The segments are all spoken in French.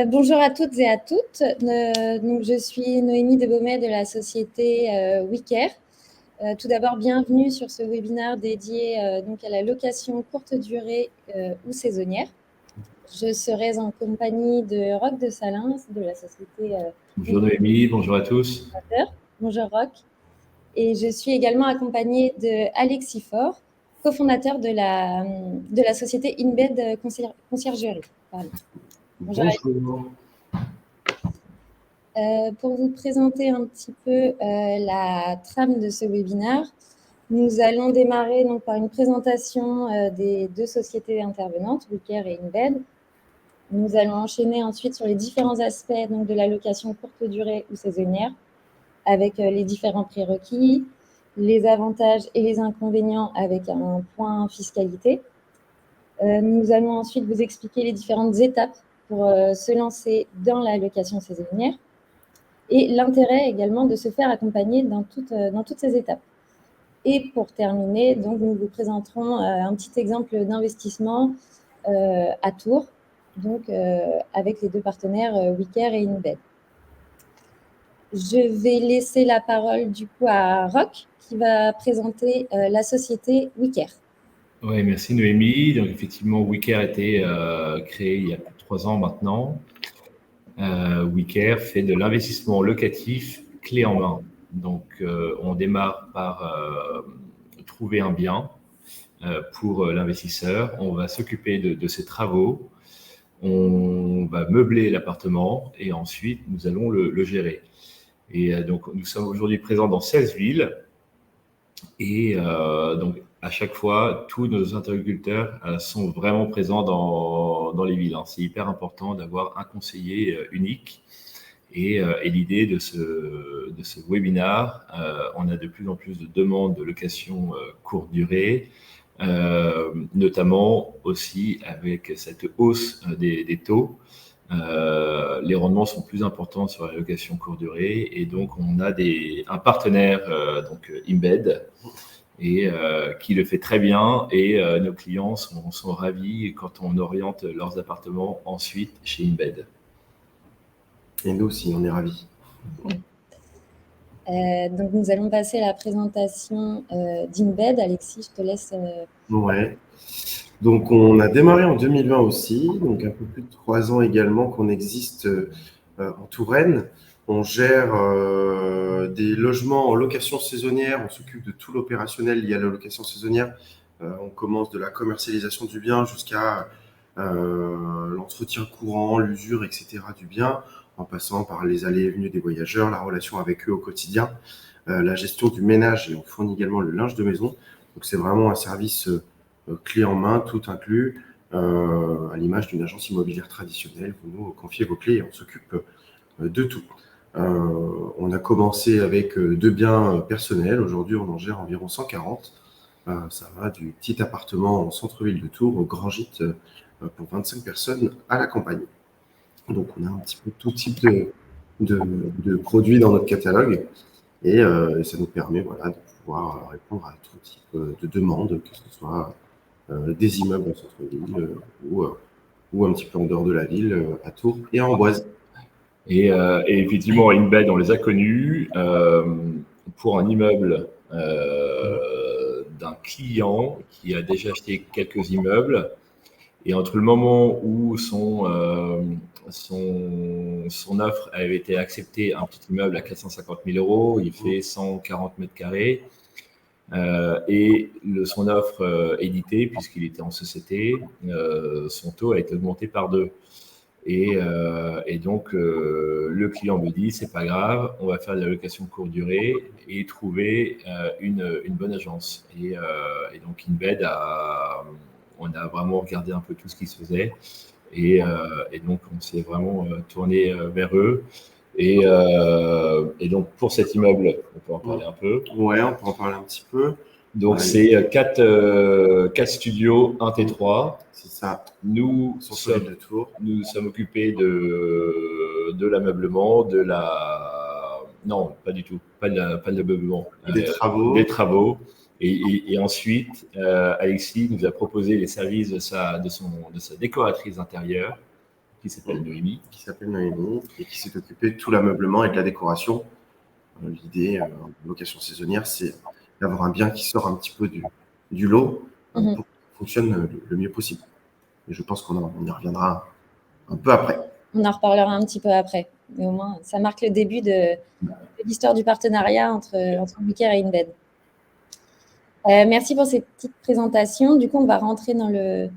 Bonjour à toutes et à toutes. Donc je suis Noémie Debaumet de la société WeCare. Tout d'abord, bienvenue sur ce webinaire dédié donc à la location courte durée ou saisonnière. Je serai en compagnie de Roch de Salins de la société. Bonjour Noémie, bonjour à tous. Bonjour Roch. Et je suis également accompagnée de Alexis Faure, cofondateur de la société InBed Conciergerie. Pardon. Bonjour. Pour vous présenter un petit peu la trame de ce webinaire, nous allons démarrer donc, par une présentation des deux sociétés intervenantes, WeCare et InBed. Nous allons enchaîner ensuite sur les différents aspects donc, de la location courte durée ou saisonnière, avec les différents prérequis, les avantages et les inconvénients avec un point fiscalité. Nous allons ensuite vous expliquer les différentes étapes pour se lancer dans la location saisonnière et l'intérêt également de se faire accompagner dans toutes ces étapes. Et pour terminer, donc, nous vous présenterons un petit exemple d'investissement à Tours, donc, avec les deux partenaires WeCare et InBed. Je vais laisser la parole du coup à Roch qui va présenter la société WeCare. Oui, merci Noémie. Donc effectivement, WeCare a été créé il y a plus de 3 ans maintenant. WeCare fait de l'investissement locatif clé en main. Donc on démarre par trouver un bien pour l'investisseur. On va s'occuper de ses travaux. On va meubler l'appartement et ensuite nous allons le gérer. Et donc nous sommes aujourd'hui présents dans 16 villes. Et donc, à chaque fois, tous nos interlocuteurs sont vraiment présents dans les villes. C'est hyper important d'avoir un conseiller unique. Et l'idée de ce webinaire, on a de plus en plus de demandes de location courte durée, notamment aussi avec cette hausse des taux. Les rendements sont plus importants sur la location courte durée et donc on a un partenaire, donc InBed, et qui le fait très bien et nos clients sont ravis quand on oriente leurs appartements ensuite chez InBed. Et nous aussi, on est ravis. Donc, nous allons passer à la présentation d'InBed. Alexis, je te laisse. Ouais. Donc, on a démarré en 2020 aussi, donc un peu plus de 3 ans également qu'on existe en Touraine. On gère des logements en location saisonnière, on s'occupe de tout l'opérationnel lié à la location saisonnière. On commence de la commercialisation du bien jusqu'à l'entretien courant, l'usure, etc. du bien, en passant par les allées et venues des voyageurs, la relation avec eux au quotidien, la gestion du ménage, et on fournit également le linge de maison. Donc c'est vraiment un service clé en main, tout inclus, à l'image d'une agence immobilière traditionnelle. Vous nous confiez vos clés et on s'occupe de tout. On a commencé avec 2 biens personnels. Aujourd'hui, on en gère environ 140. Ça va du petit appartement en centre-ville de Tours au grand gîte pour 25 personnes à la campagne. Donc, on a un petit peu tout type de produits dans notre catalogue et ça nous permet de pouvoir répondre à tout type de demandes, que ce soit des immeubles en centre-ville ou un petit peu en dehors de la ville, à Tours et à Amboise. Et effectivement, InBed, on les a connus pour un immeuble d'un client qui a déjà acheté quelques immeubles. Et entre le moment où son offre avait été acceptée, un petit immeuble à 450 000 €, il fait 140 mètres carrés, et son offre éditée, puisqu'il était en société, son taux a été augmenté par 2. Et donc, le client me dit, c'est pas grave, on va faire de la location courte durée et trouver une bonne agence. Et donc, InBed on a vraiment regardé un peu tout ce qui se faisait. Et donc, on s'est vraiment tourné vers eux. Et donc, pour cet immeuble, on peut en parler un peu. Ouais, on peut en parler un petit peu. Donc, c'est 4 studios, 1 T3. C'est ça. Nous sommes occupés de l'ameublement, non, pas du tout, pas de l'ameublement. Des travaux. Et ensuite, Alexis nous a proposé les services de sa décoratrice intérieure qui s'appelle Noémie. Et qui s'est occupée de tout l'ameublement et de la décoration. L'idée en location saisonnière, c'est d'avoir un bien qui sort un petit peu du lot pour qu'il fonctionne le mieux possible. Et je pense qu'on y reviendra un peu après. On en reparlera un petit peu après. Mais au moins, ça marque le début de l'histoire du partenariat entre WeCare et InBed. Merci pour ces petites présentations. Du coup, on va rentrer dans le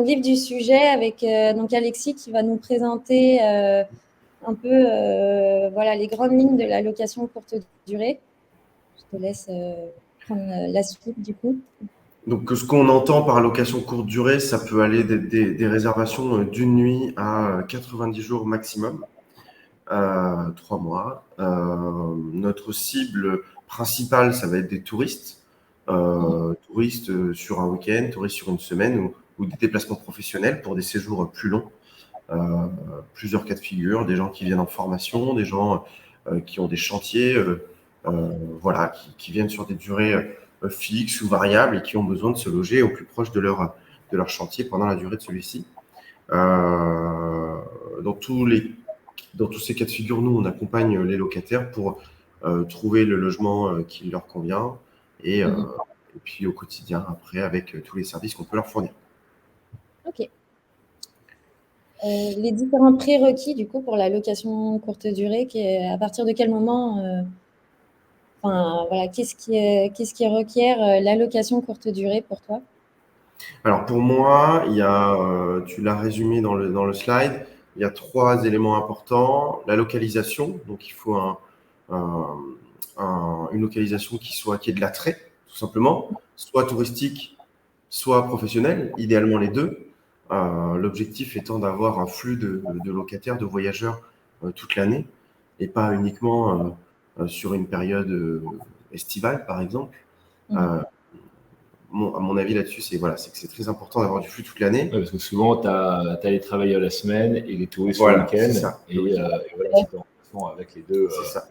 vif du sujet avec donc Alexis qui va nous présenter un peu les grandes lignes de la location courte durée. Je te laisse prendre la suite du coup. Donc, ce qu'on entend par location courte durée, ça peut aller des réservations d'une nuit à 90 jours maximum, 3 mois. Notre cible principale, ça va être des touristes. Touristes sur un week-end, touristes sur une semaine ou des déplacements professionnels pour des séjours plus longs. Plusieurs cas de figure, des gens qui viennent en formation, des gens qui ont des chantiers, qui viennent sur des durées fixes ou variables et qui ont besoin de se loger au plus proche de leur chantier pendant la durée de celui-ci. Dans tous ces cas de figure, nous, on accompagne les locataires pour trouver le logement qui leur convient et puis au quotidien, après, avec tous les services qu'on peut leur fournir. Ok. Les différents prérequis, du coup, pour la location courte durée, à partir de quel moment qu'est-ce qui requiert la location courte durée pour toi? Alors, pour moi, il y a, tu l'as résumé dans le slide, il y a 3 éléments importants. La localisation, donc il faut une localisation qui ait de l'attrait, tout simplement, soit touristique, soit professionnel, idéalement les deux. L'objectif étant d'avoir un flux de locataires, de voyageurs toute l'année et pas uniquement sur une période estivale, par exemple. À mon avis là-dessus, c'est que c'est très important d'avoir du flux toute l'année. Ouais, parce que souvent, tu as les travailleurs la semaine et les touristes le week-end. Et c'est en faisant avec les deux. C'est ça.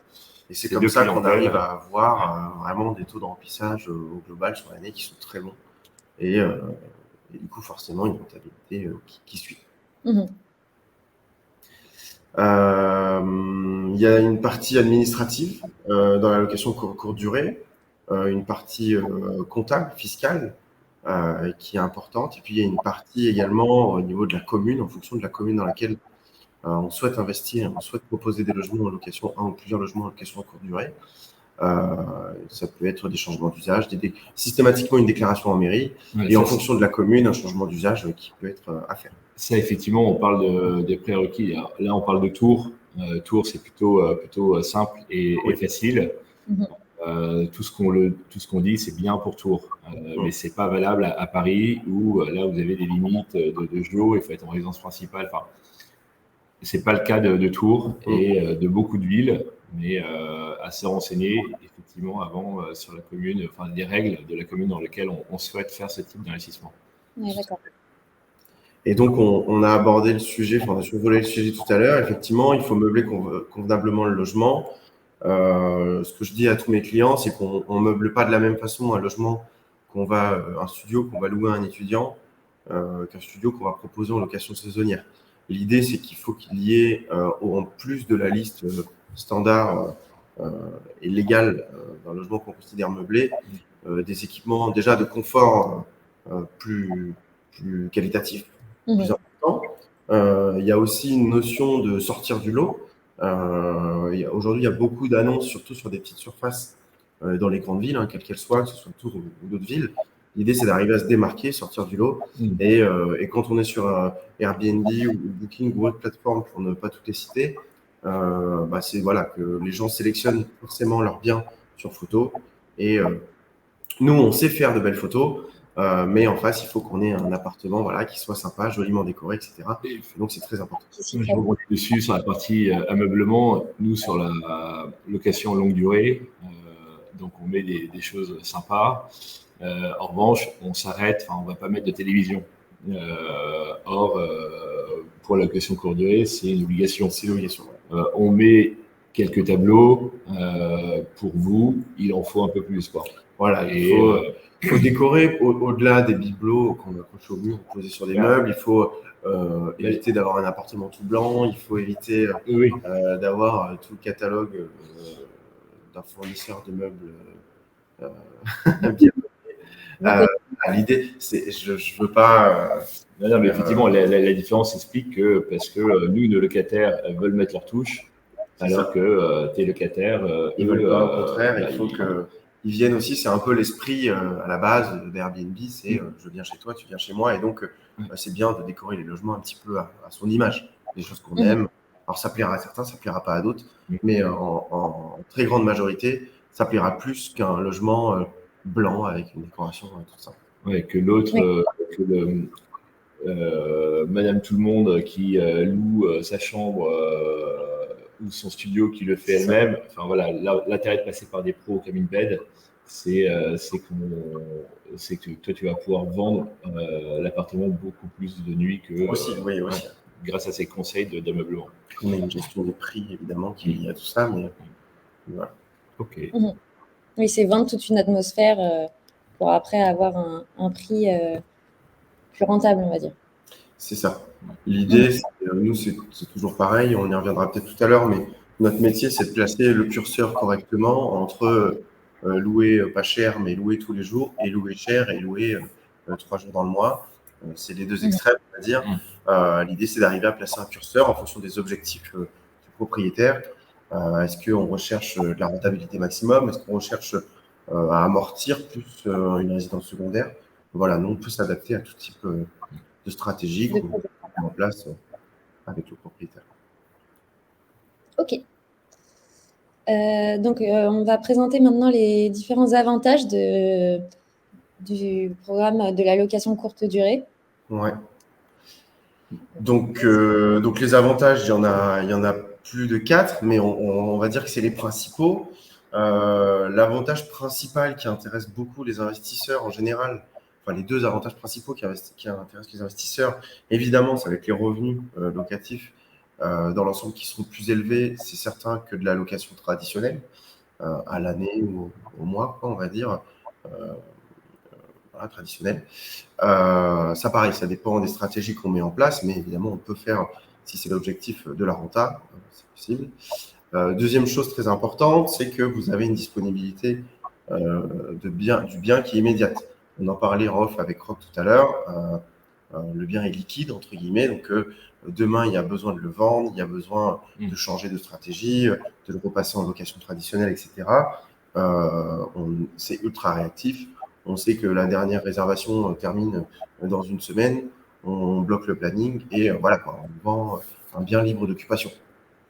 Et c'est comme ça qu'on arrive à avoir vraiment des taux de remplissage au global sur l'année qui sont très bons. Et du coup, forcément, une rentabilité qui suit. Il y a une partie administrative dans la location courte durée, une partie comptable, fiscale, qui est importante. Et puis, il y a une partie également au niveau de la commune, en fonction de la commune dans laquelle on souhaite investir, on souhaite proposer des logements en location, un ou plusieurs logements en location courte durée. Ça peut être des changements d'usage, systématiquement une déclaration en mairie, et en fonction de la commune, un changement d'usage qui peut être à faire. Ça, effectivement, on parle des prérequis. Alors, là, on parle de Tours. Tours, c'est plutôt simple et facile. Tout ce qu'on dit, c'est bien pour Tours. Mais c'est pas valable à Paris, où là, vous avez des limites de géo, il faut être en résidence principale. Enfin, c'est pas le cas de Tours et de beaucoup de villes, mais à se renseigner effectivement avant sur la commune, les règles de la commune dans laquelle on souhaite faire ce type d'investissement. Oui, d'accord. Et donc, on a abordé le sujet, on a survolé le sujet tout à l'heure. Effectivement, il faut meubler convenablement le logement. Ce que je dis à tous mes clients, c'est qu'on ne meuble pas de la même façon un logement un studio qu'on va louer à un étudiant qu'un studio qu'on va proposer en location saisonnière. L'idée, c'est qu'il faut qu'il y ait, en plus de la liste standard et légale d'un logement qu'on considère meublé, des équipements déjà de confort plus qualitatifs, plus importants. Il y a aussi une notion de sortir du lot. Aujourd'hui, il y a beaucoup d'annonces, surtout sur des petites surfaces dans les grandes villes, quelles qu'elles soient, que ce soit Tours ou d'autres villes. L'idée, c'est d'arriver à se démarquer, sortir du lot. Et quand on est sur Airbnb ou Booking ou autre plateforme, pour ne pas toutes les citer, c'est que les gens sélectionnent forcément leurs biens sur photo. Et nous, on sait faire de belles photos, mais en face, il faut qu'on ait un appartement qui soit sympa, joliment décoré, etc. Donc, c'est très important. Je rebondis dessus sur la partie ameublement. Nous, sur la location longue durée, donc on met des choses sympas. En revanche, on s'arrête, on ne va pas mettre de télévision. Pour la location courte durée, c'est une obligation. On met quelques tableaux. Pour vous, il en faut un peu plus. Voilà, faut décorer au-delà des bibelots qu'on accroche au mur ou posés sur des meubles. Il faut éviter d'avoir un appartement tout blanc. Il faut éviter Oui. d'avoir tout le catalogue d'un fournisseur de meubles bien. L'idée, c'est, je veux pas. Non, mais effectivement, la différence explique que parce que nous, nos locataires veulent mettre leur touche, alors que tes locataires, ils veulent pas. Au contraire, il faut qu'ils viennent aussi. C'est un peu l'esprit à la base d'Airbnb. C'est je viens chez toi, tu viens chez moi, et donc c'est bien de décorer les logements un petit peu à son image, des choses qu'on aime. Alors ça plaira à certains, ça plaira pas à d'autres, mais en très grande majorité, ça plaira plus qu'un logement blanc avec une décoration tout ça. Ouais, que l'autre, Madame Tout-le-Monde qui loue sa chambre ou son studio qui le fait elle-même. Enfin voilà, l'intérêt de passer par des pros comme InBed, c'est que toi tu vas pouvoir vendre l'appartement beaucoup plus de nuit que aussi, grâce à ces conseils d'ameublement. On a une gestion des prix évidemment qui est liée à tout ça, mais voilà. Ok. Oui, c'est vendre toute une atmosphère pour après avoir un prix plus rentable, on va dire. C'est ça. L'idée, nous, c'est toujours pareil, on y reviendra peut-être tout à l'heure, mais notre métier, c'est de placer le curseur correctement entre louer pas cher, mais louer tous les jours, et louer cher et louer 3 jours dans le mois. C'est les deux extrêmes, on va dire. L'idée, c'est d'arriver à placer un curseur en fonction des objectifs du propriétaire. Est-ce qu'on recherche de la rentabilité maximum? Est-ce qu'on recherche à amortir plus une résidence secondaire? Voilà, nous, on peut s'adapter à tout type de stratégie qu'on met en place avec le propriétaire. Ok. Donc, on va présenter maintenant les différents avantages du programme de la location courte durée. Ouais. Donc les avantages, il y en a plus de 4, mais on va dire que c'est les principaux. L'avantage principal qui intéresse beaucoup les investisseurs en général, enfin les deux avantages principaux qui intéressent les investisseurs, évidemment, ça va être les revenus locatifs dans l'ensemble qui seront plus élevés, c'est certain, que de la location traditionnelle à l'année ou au mois, on va dire. Voilà, traditionnelle. Ça, pareil, ça dépend des stratégies qu'on met en place, mais évidemment, on peut faire, si c'est l'objectif, de la renta, c'est possible. Deuxième chose très importante, c'est que vous avez une disponibilité du bien qui est immédiate. On en parlait en off avec Roch tout à l'heure. Le bien est liquide, entre guillemets, donc demain, il y a besoin de le vendre, il y a besoin de changer de stratégie, de le repasser en location traditionnelle, etc. C'est ultra réactif. On sait que la dernière réservation termine dans une semaine, on bloque le planning et voilà, quoi, on vend un bien libre d'occupation.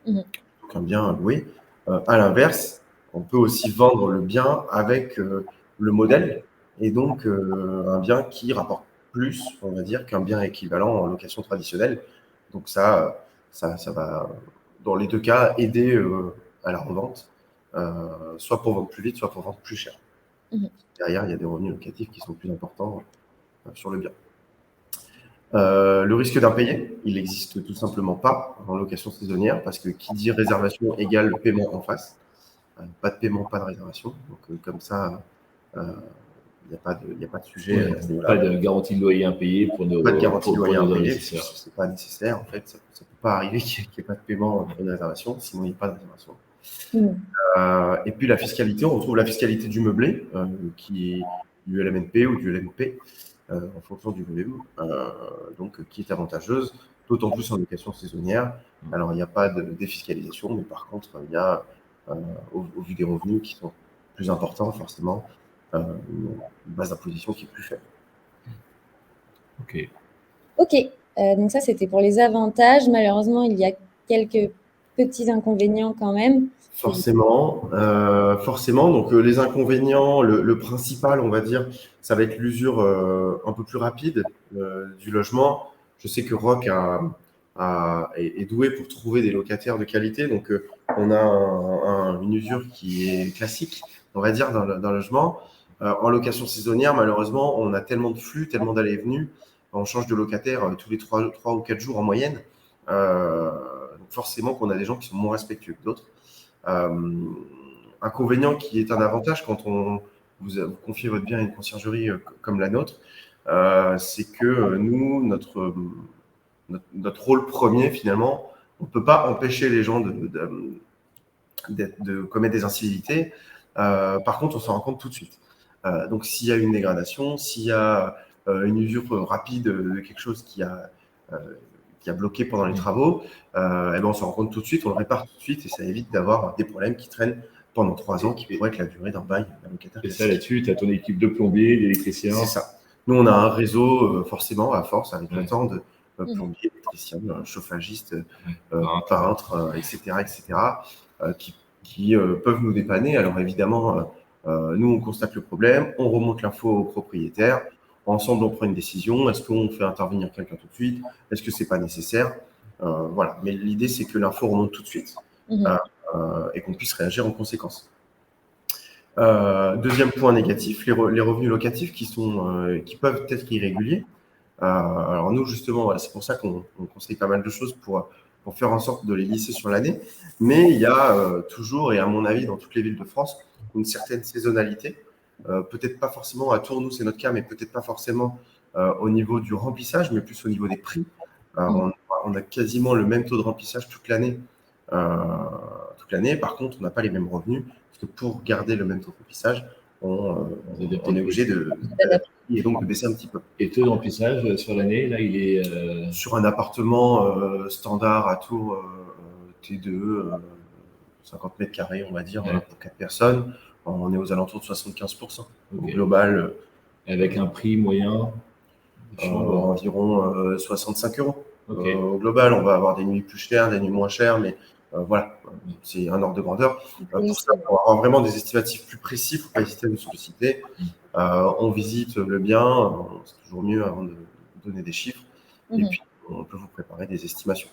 Donc un bien loué. À l'inverse, on peut aussi vendre le bien avec le modèle et donc un bien qui rapporte plus, on va dire, qu'un bien équivalent en location traditionnelle. Donc ça va, dans les deux cas, aider à la revente, soit pour vendre plus vite, soit pour vendre plus cher. Derrière, il y a des revenus locatifs qui sont plus importants sur le bien. Le risque d'impayé, il n'existe tout simplement pas en location saisonnière parce que qui dit réservation égale le paiement en face. Pas de paiement, pas de réservation. Donc comme ça, il n'y a pas de sujet. Pas de garantie de loyer impayé pour nos Pas de garantie de loyer impayé, investisseurs. ce n'est pas nécessaire. En fait, ça ne peut pas arriver qu'il n'y ait pas de paiement pour une réservation, sinon il n'y a pas de réservation. Et puis la fiscalité, on retrouve la fiscalité du meublé, qui est du LMNP ou du LMP, en fonction du volume, donc qui est avantageuse, d'autant plus en location saisonnière. Alors il n'y a pas de défiscalisation, mais par contre il y a, au vu des revenus qui sont plus importants, forcément, une base d'imposition qui est plus faible. Ok. Donc ça, c'était pour les avantages. Malheureusement, il y a quelques petits inconvénients quand même. Forcément. Donc les inconvénients, le principal, on va dire, ça va être l'usure un peu plus rapide du logement. Je sais que Roch est doué pour trouver des locataires de qualité. Donc on a une usure qui est classique, on va dire, d'un logement. En location saisonnière, malheureusement, on a tellement de flux, tellement d'allées et venues. On change de locataire tous les 3 ou 4 jours en moyenne. Donc forcément qu'on a des gens qui sont moins respectueux que d'autres. Inconvénient qui est un avantage quand on vous confiez votre bien à une conciergerie comme la nôtre, c'est que nous, notre rôle premier, finalement, on ne peut pas empêcher les gens de commettre des incivilités. Par contre, on s'en rend compte tout de suite. Donc, s'il y a une dégradation, s'il y a une usure rapide de quelque chose qui a bloqué pendant les travaux, eh ben, on s'en rend compte tout de suite, on le répare tout de suite et ça évite d'avoir des problèmes qui traînent pendant 3 ans, qui pourraient être la durée d'un bail d'un locataire. Et ça, là-dessus, tu as ton équipe de plombiers, d'électriciens. C'est ça. Nous, on a un réseau, forcément, à force, avec le temps de plombiers, électriciens, chauffagistes, peintres, etc., qui peuvent nous dépanner. Alors, évidemment, nous, on constate le problème, on remonte l'info au propriétaire. Ensemble, on prend une décision. Est-ce qu'on fait intervenir quelqu'un tout de suite? Est-ce que ce n'est pas nécessaire? Voilà. Mais l'idée, c'est que l'info remonte tout de suite et qu'on puisse réagir en conséquence. Deuxième point négatif, les revenus locatifs qui peuvent être irréguliers. Alors nous, justement, voilà, c'est pour ça qu'on conseille pas mal de choses pour faire en sorte de les lisser sur l'année. Mais il y a toujours, et à mon avis, dans toutes les villes de France, une certaine saisonnalité. Peut-être pas forcément à Tours, nous, c'est notre cas, mais peut-être pas forcément au niveau du remplissage, mais plus au niveau des prix. On a quasiment le même taux de remplissage toute l'année. Par contre, on n'a pas les mêmes revenus. Parce que pour garder le même taux de remplissage, on est obligé d'adapter et donc de baisser un petit peu. Et taux de remplissage sur l'année, là, il est… Sur un appartement standard à Tours, T2, 50 mètres carrés, on va dire, pour 4 personnes, on est aux alentours de 75%. Au global. Avec un prix moyen environ 65 €. Au global, on va avoir des nuits plus chères, des nuits moins chères, mais voilà, c'est un ordre de grandeur. Pour ça, pour avoir vraiment des estimatifs plus précis, il ne faut pas hésiter à nous solliciter. On visite le bien, c'est toujours mieux avant de donner des chiffres, et puis on peut vous préparer des estimations.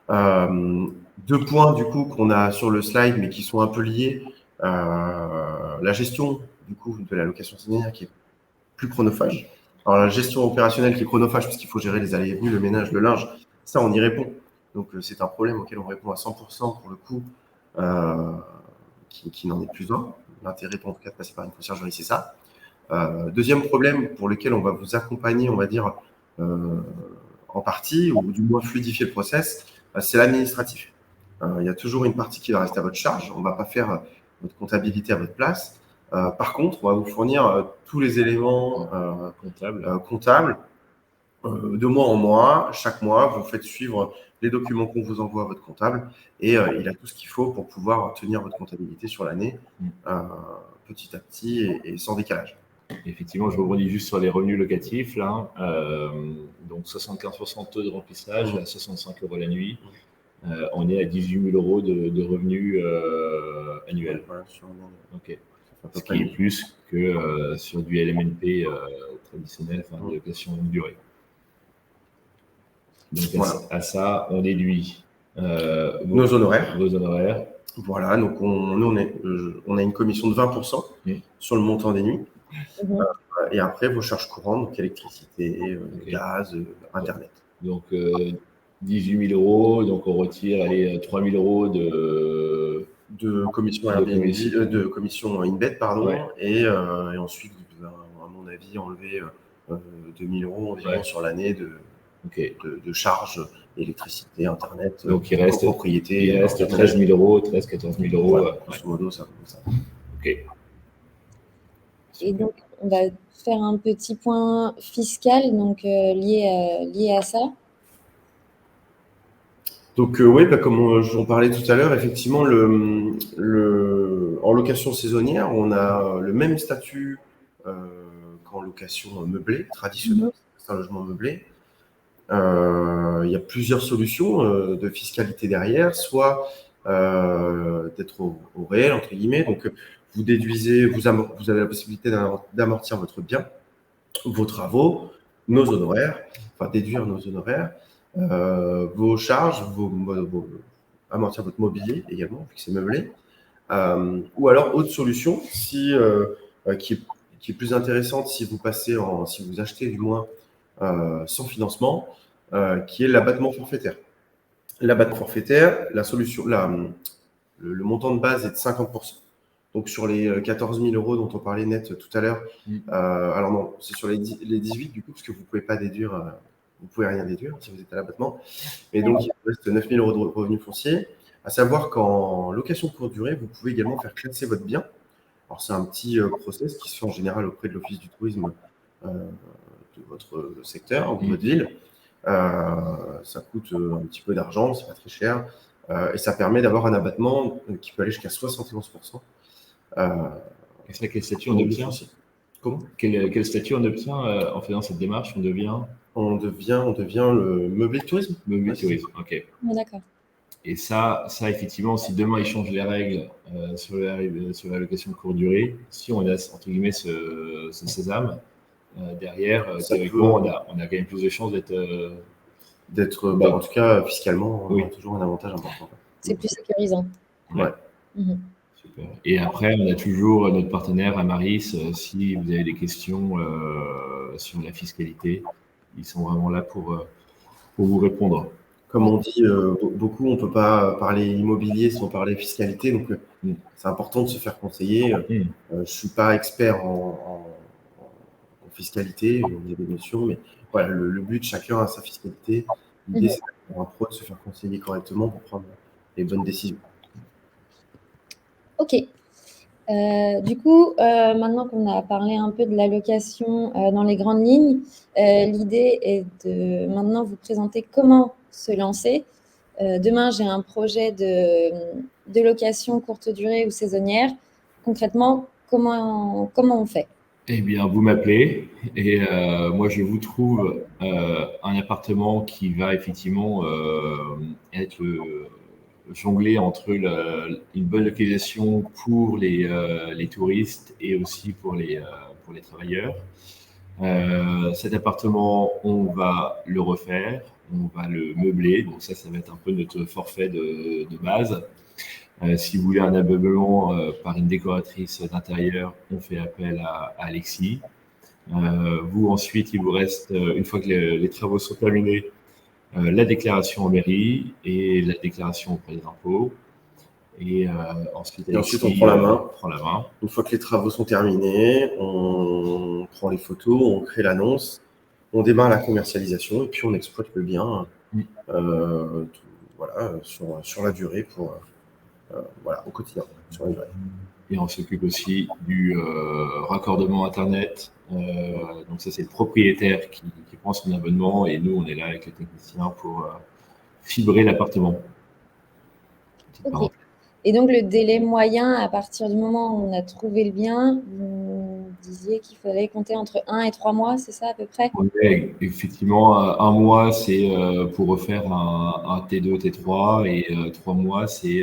2 points du coup qu'on a sur le slide, mais qui sont un peu liés. La gestion du coup de la location saisonnière qui est plus chronophage. Alors la gestion opérationnelle qui est chronophage, parce qu'il faut gérer les allées et venues, le ménage, le linge, ça on y répond. Donc c'est un problème auquel on répond à 100% pour le coup, qui n'en est plus un. L'intérêt en tout cas de passer par une conciergerie, c'est ça. Deuxième problème pour lequel on va vous accompagner, on va dire, en partie, ou du moins fluidifier le process, c'est l'administratif. Il y a toujours une partie qui va rester à votre charge. On ne va pas faire votre comptabilité à votre place. Par contre, on va vous fournir tous les éléments comptables de mois en mois. Chaque mois, vous faites suivre les documents qu'on vous envoie à votre comptable et il a tout ce qu'il faut pour pouvoir tenir votre comptabilité sur l'année petit à petit et sans décalage. Effectivement, je rebondis juste sur les revenus locatifs. Là. Donc 75% de taux de remplissage, à 65 € la nuit. On est à 18 000 € de revenus annuels. Voilà, Ce qui est plus que sur du LMNP traditionnel, enfin de location longue durée. Donc à ça, on déduit nos honoraires. Vos honoraires. Voilà, donc on a une commission de 20% sur le montant des nuits. Et après, vos charges courantes, donc électricité, gaz, Internet. Donc 18 000 €, donc on retire 3 000 € de commission Airbnb, de commission Inbed, pardon, et ensuite, vous devez, à mon avis, enlever 2 000 € environ sur l'année de charges, électricité, Internet, donc il reste propriété. Il reste 13 000 €, 13-14 000 €. Voilà, grosso modo, ça. Et donc, on va faire un petit point fiscal donc, lié à ça. Donc oui, comme j'en parlais tout à l'heure, effectivement, en location saisonnière, on a le même statut qu'en location meublée, traditionnelle, c'est un logement meublé. Il y a plusieurs solutions de fiscalité derrière, soit d'être au réel, entre guillemets, donc vous déduisez, vous avez la possibilité d'amortir votre bien, vos travaux, nos honoraires, enfin déduire nos honoraires, vos charges, amortir votre mobilier également, vu que c'est meublé. Ou alors, autre solution, qui est plus intéressante si vous achetez du moins sans financement, qui est l'abattement forfaitaire. L'abattement forfaitaire, la solution, le montant de base est de 50%. Donc, sur les 14 000 euros dont on parlait net tout à l'heure, alors non, c'est sur les 18 du coup, parce que vous ne pouvez pas déduire, vous ne pouvez rien déduire si vous êtes à l'abattement. Mais donc, il vous reste 9 000 euros de revenus fonciers. À savoir qu'en location courte durée, vous pouvez également faire classer votre bien. Alors, c'est un petit process qui se fait en général auprès de l'Office du tourisme de votre secteur ou de votre ville. Ça coûte un petit peu d'argent, c'est pas très cher. Et ça permet d'avoir un abattement qui peut aller jusqu'à 71%. Et ça, quel statut on obtient? Comment? Quel statut on obtient en faisant cette démarche? On devient le meublé de tourisme. Meublé de tourisme, ok. D'accord. Et ça, effectivement, si demain ils changent les règles sur la location de courte durée, si on a entre guillemets ce sésame, derrière, théoriquement, on a quand même plus de chances d'être. En tout cas, fiscalement, on a toujours un avantage important. C'est plus sécurisant. Ouais. Super. Et après, on a toujours notre partenaire Amaris. Si vous avez des questions sur la fiscalité, ils sont vraiment là pour vous répondre. Comme on dit beaucoup, on ne peut pas parler immobilier sans parler fiscalité. Donc, c'est important de se faire conseiller. Je ne suis pas expert en fiscalité, il y a des notions, mais voilà, le but, chacun a sa fiscalité. L'idée, c'est pour un pro de se faire conseiller correctement pour prendre les bonnes décisions. Ok. Du coup, maintenant qu'on a parlé un peu de l'allocation dans les grandes lignes, l'idée est de maintenant vous présenter comment se lancer. Demain, j'ai un projet de location courte durée ou saisonnière. Concrètement, comment on fait? Eh bien, vous m'appelez et moi, je vous trouve un appartement qui va effectivement être jongler entre une bonne localisation pour les touristes et aussi pour les travailleurs. Cet appartement, on va le refaire, on va le meubler. Donc ça va être un peu notre forfait de base. Si vous voulez un ameublement par une décoratrice d'intérieur, on fait appel à Alexis. Vous, ensuite, il vous reste, une fois que les travaux sont terminés, la déclaration en mairie et la déclaration auprès des impôts. Et ensuite, on prend la main. Une fois que les travaux sont terminés, on prend les photos, on crée l'annonce, on démarre la commercialisation et puis on exploite le bien sur la durée au quotidien. Sur la durée. Et on s'occupe aussi du raccordement Internet. Donc ça, c'est le propriétaire qui prend son abonnement et nous, on est là avec les techniciens pour fibrer l'appartement. Okay. Et donc, le délai moyen, à partir du moment où on a trouvé le bien, vous disiez qu'il fallait compter entre 1 et 3 mois, c'est ça à peu près? Ouais, effectivement, 1 mois, c'est pour refaire un T2, T3 et 3 mois, c'est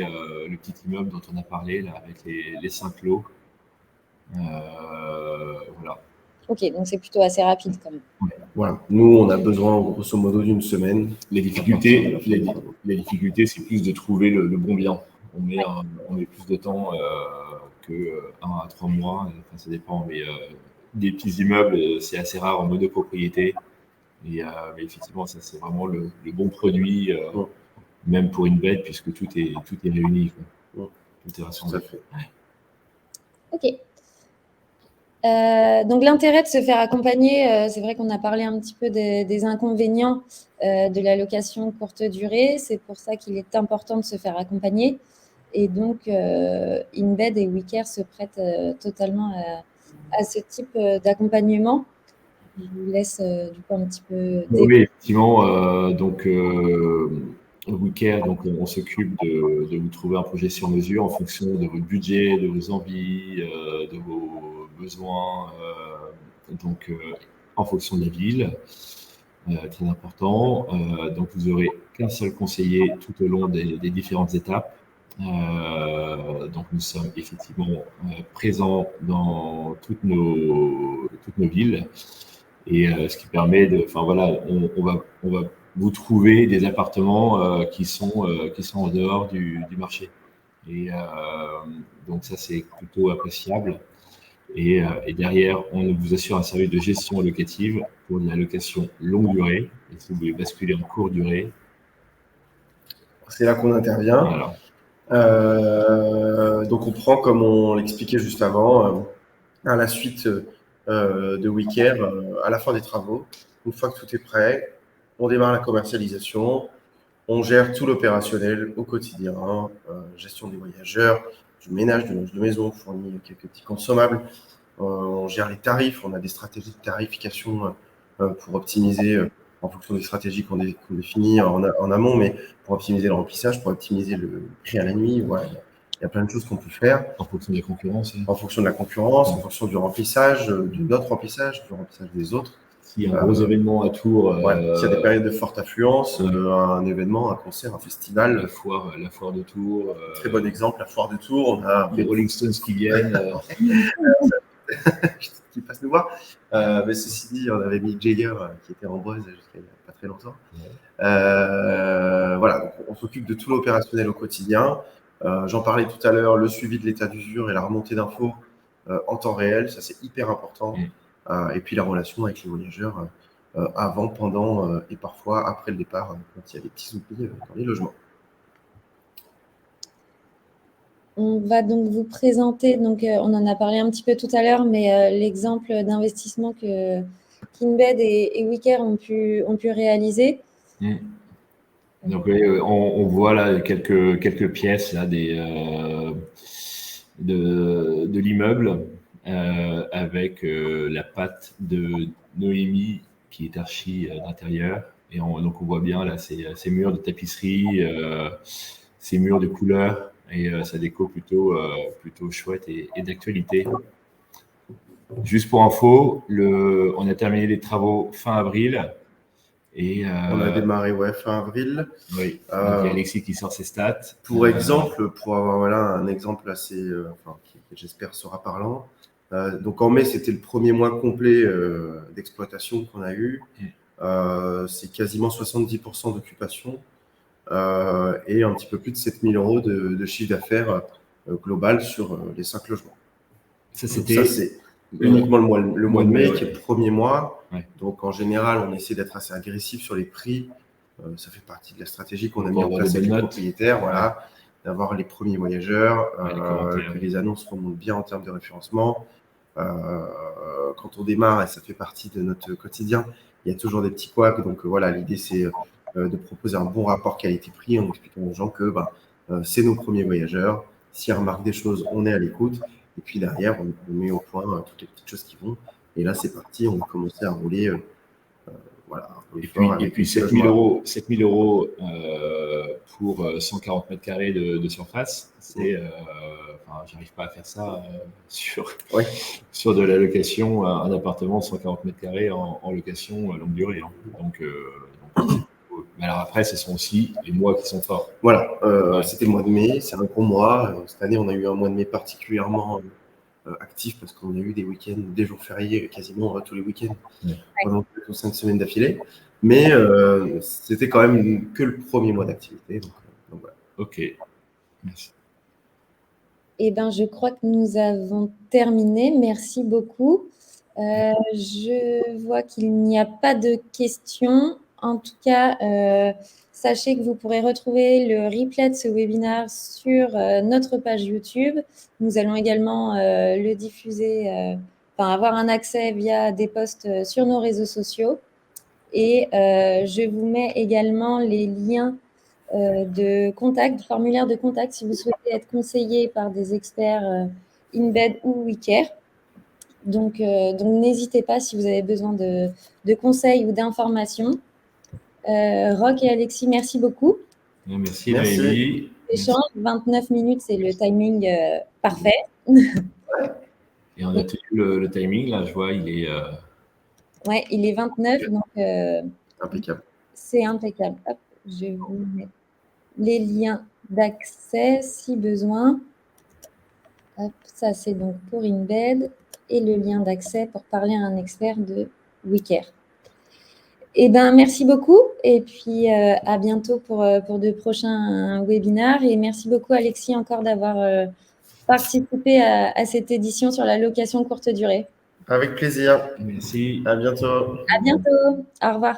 le petit immeuble dont on a parlé là, avec les 5 lots. Voilà. Ok, donc c'est plutôt assez rapide quand même. Ouais. Voilà. Nous, on a besoin grosso modo d'une semaine. Les difficultés, c'est plus de trouver le bon bien. On met plus de temps que 1 à 3 mois. Enfin, ça dépend, mais des petits immeubles, c'est assez rare en monopropriété. Mais effectivement, ça c'est vraiment le bon produit, même pour une bête, puisque tout est réuni. Tout est rassemblé. Ok. Donc l'intérêt de se faire accompagner, c'est vrai qu'on a parlé un petit peu des inconvénients de la location courte durée. C'est pour ça qu'il est important de se faire accompagner. Et donc, InBed et WeCare se prêtent totalement à ce type d'accompagnement. Je vous laisse du coup un petit peu... Oui, effectivement. Donc, WeCare, donc on s'occupe de vous trouver un projet sur mesure en fonction de votre budget, de vos envies, de vos besoins, donc en fonction de la ville. Très important. Donc, vous n'aurez qu'un seul conseiller tout au long des différentes étapes. Donc, nous sommes effectivement présents dans toutes nos villes. Et ce qui permet de, enfin voilà, on va vous trouver des appartements qui sont en dehors du marché. Et donc ça c'est plutôt appréciable. Et derrière, on vous assure un service de gestion locative pour de la location longue durée. Et si vous voulez basculer en courte durée, c'est là qu'on intervient. Voilà. Donc on prend, comme on l'expliquait juste avant, à la suite de WeCare, à la fin des travaux, une fois que tout est prêt, on démarre la commercialisation, on gère tout l'opérationnel au quotidien, gestion des voyageurs, du ménage, du linge de maison, on fournit quelques petits consommables, on gère les tarifs, on a des stratégies de tarification pour optimiser en fonction des stratégies qu'on définit en amont, mais pour optimiser le remplissage, pour optimiser le prix à la nuit. Voilà, il y a plein de choses qu'on peut faire. En fonction de la concurrence. En fonction de la concurrence, en fonction du remplissage, de notre remplissage, du remplissage des autres. S'il y a un gros événement à Tours. S'il y a des périodes de forte affluence, un événement, un concert, un festival. La foire de Tours. Très bon exemple, la foire de Tours. On a les Rolling Stones qui viennent. qui passent nous voir. Mais ceci dit, on avait Mick Jagger qui était en Boise jusqu'à il n'y a pas très longtemps. Voilà, donc on s'occupe de tout l'opérationnel au quotidien. J'en parlais tout à l'heure, le suivi de l'état d'usure et la remontée d'infos en temps réel, ça c'est hyper important. Et puis la relation avec les voyageurs avant, pendant et parfois après le départ, quand il y a des petits oublis dans les logements. On va donc vous présenter, donc on en a parlé un petit peu tout à l'heure, mais l'exemple d'investissement que KINBED et WeCare ont pu réaliser. Donc on voit là quelques pièces là, de l'immeuble avec la patte de Noémie qui est archi d'intérieur. Et donc on voit bien là ces murs de tapisserie, ces murs de couleurs. Et sa déco plutôt chouette et d'actualité. Juste pour info, on a terminé les travaux fin avril. Et on a démarré fin avril. Oui, donc il y a Alexis qui sort ses stats. Pour avoir un exemple assez, qui j'espère sera parlant. Donc en mai, c'était le premier mois complet d'exploitation qu'on a eu. C'est quasiment 70% d'occupation. Et un petit peu plus de 7 000 € de chiffre d'affaires global sur les 5 logements. Ça, c'est uniquement le mois de mai, qui est le premier mois. Ouais. Donc, en général, on essaie d'être assez agressif sur les prix. Ça fait partie de la stratégie qu'on a mis en place avec les propriétaires. Voilà, d'avoir les premiers voyageurs, que les annonces remontent bien en termes de référencement. Quand on démarre, et ça fait partie de notre quotidien, il y a toujours des petits couacs. Donc, voilà, l'idée, c'est de proposer un bon rapport qualité-prix en expliquant aux gens que c'est nos premiers voyageurs. S'ils remarquent des choses, on est à l'écoute. Et puis derrière, on met au point toutes les petites choses qui vont. Et là, c'est parti. On a commencé à rouler. Voilà. Et puis 7 000 € pour 140 mètres carrés de surface. J'arrive pas à faire ça sur de la location, un appartement de 140 mètres carrés en location longue durée. Donc, alors après, ce sont aussi les mois qui sont forts. Voilà, c'était le mois de mai, c'est un gros mois. Cette année, on a eu un mois de mai particulièrement actif parce qu'on a eu des week-ends, des jours fériés quasiment tous les week-ends pendant 5 semaines d'affilée. Mais c'était quand même que le premier mois d'activité. Donc voilà. Ok, merci. Eh bien, je crois que nous avons terminé. Merci beaucoup. Je vois qu'il n'y a pas de questions. En tout cas, sachez que vous pourrez retrouver le replay de ce webinaire sur notre page YouTube. Nous allons également le diffuser, avoir un accès via des posts sur nos réseaux sociaux. Et je vous mets également les liens de contact, de formulaire de contact si vous souhaitez être conseillé par des experts InBed ou WeCare. Donc n'hésitez pas si vous avez besoin de conseils ou d'informations. Roch et Alexis, merci beaucoup. Merci. Noémie. Échange, 29 minutes, c'est le timing parfait. Et on a tenu le timing, là, je vois, il est... Ouais, il est 29, donc... impeccable. C'est impeccable. Hop, je vais vous mettre les liens d'accès si besoin. Hop, ça, c'est donc pour InBed. Et le lien d'accès pour parler à un expert de WeCare. Eh bien, merci beaucoup. Et puis, à bientôt pour de prochains webinaires. Et merci beaucoup, Alexis, encore d'avoir participé à cette édition sur la location courte durée. Avec plaisir. Merci. À bientôt. À bientôt. Au revoir.